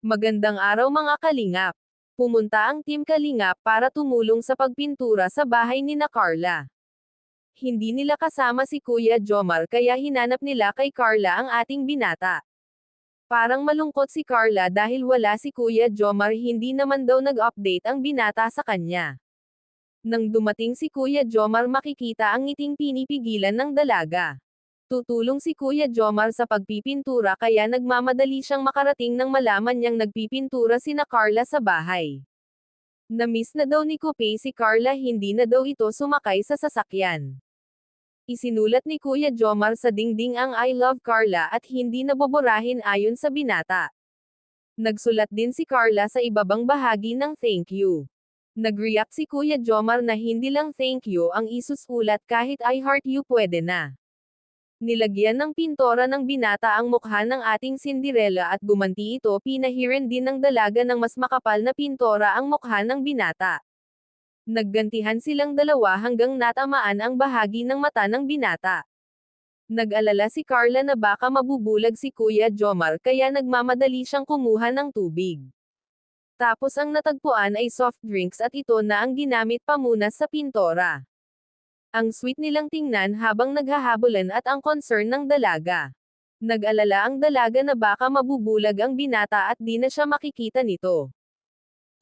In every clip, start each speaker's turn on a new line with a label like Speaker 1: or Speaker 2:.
Speaker 1: Magandang araw mga kalingap. Pumunta ang Team Kalingap para tumulong sa pagpintura sa bahay ni na Carla. Hindi nila kasama si Kuya Jomar kaya hinanap nila kay Carla ang ating binata. Parang malungkot si Carla dahil wala si Kuya Jomar, hindi naman daw nag-update ang binata sa kanya. Nang dumating si Kuya Jomar, makikita ang ngiting pinipigilan ng dalaga. Tutulong si Kuya Jomar sa pagpipintura kaya nagmamadali siyang makarating nang malaman niyang nagpipintura sina Carla sa bahay. Na-miss na daw ni Kupe si Carla, hindi na daw ito sumakay sa sasakyan. Isinulat ni Kuya Jomar sa dingding ang I love Carla at hindi naboburahin ayon sa binata. Nagsulat din si Carla sa ibabang bahagi ng thank you. Nag-react si Kuya Jomar na hindi lang thank you ang isusulat, kahit I heart you pwede na. Nilagyan ng pintora ng binata ang mukha ng ating Cinderella at gumanti ito, pinahiran din ng dalaga ng mas makapal na pintora ang mukha ng binata. Naggantihan silang dalawa hanggang natamaan ang bahagi ng mata ng binata. Nag-alala si Carla na baka mabubulag si Kuya Jomar kaya nagmamadali siyang kumuha ng tubig. Tapos ang natagpuan ay soft drinks at ito na ang ginamit pamunas sa pintora. Ang sweet nilang tingnan habang naghahabulan at ang concern ng dalaga. Nag-alala ang dalaga na baka mabubulag ang binata at di na siya makikita nito.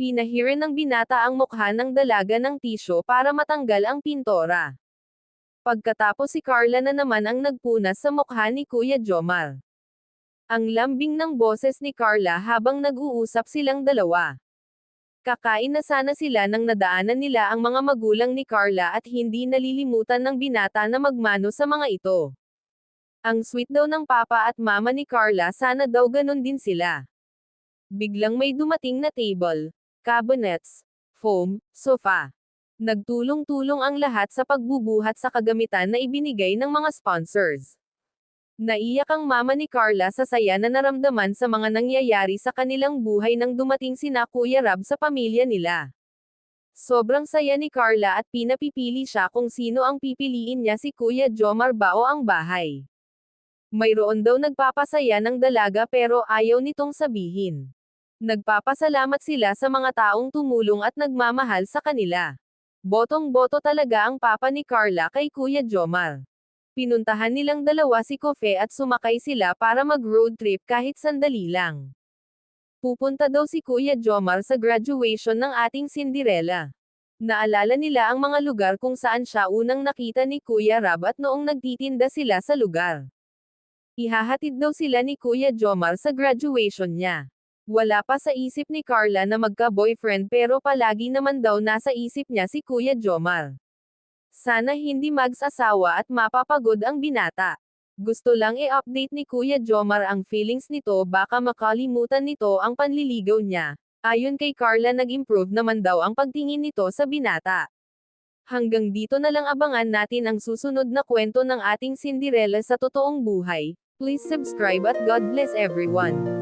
Speaker 1: Pinahiran ng binata ang mukha ng dalaga ng tisyo para matanggal ang pintora. Pagkatapos si Carla na naman ang nagpunas sa mukha ni Kuya Jomar. Ang lambing ng boses ni Carla habang nag-uusap silang dalawa. Kakain na sana sila nang nadaanan nila ang mga magulang ni Carla at hindi nalilimutan ng binata na magmano sa mga ito. Ang sweet daw ng papa at mama ni Carla, sana daw ganun din sila. Biglang may dumating na table, cabinets, foam, sofa. Nagtulong-tulong ang lahat sa pagbubuhat sa kagamitan na ibinigay ng mga sponsors. Naiyak ang mama ni Carla sa saya na naramdaman sa mga nangyayari sa kanilang buhay nang dumating sina Kuya Rab sa pamilya nila. Sobrang saya ni Carla at pinapipili siya kung sino ang pipiliin niya, si Kuya Jomar ba o ang bahay. Mayroon daw nagpapasaya ng dalaga pero ayaw nitong sabihin. Nagpapasalamat sila sa mga taong tumulong at nagmamahal sa kanila. Botong-boto talaga ang papa ni Carla kay Kuya Jomar. Pinuntahan nilang dalawa si Kofe at sumakay sila para mag-road trip kahit sandali lang. Pupunta daw si Kuya Jomar sa graduation ng ating Cinderella. Naalala nila ang mga lugar kung saan siya unang nakita ni Kuya Rab at noong nagtitinda sila sa lugar. Ihahatid daw sila ni Kuya Jomar sa graduation niya. Wala pa sa isip ni Carla na magka-boyfriend pero palagi naman daw nasa isip niya si Kuya Jomar. Sana hindi mag-asawa at mapapagod ang binata. Gusto lang i-update ni Kuya Jomar ang feelings nito, baka makalimutan nito ang panliligaw niya. Ayon kay Carla, nag-improve naman daw ang pagtingin nito sa binata. Hanggang dito na lang, abangan natin ang susunod na kwento ng ating Cinderella sa totoong buhay. Please subscribe at God bless everyone.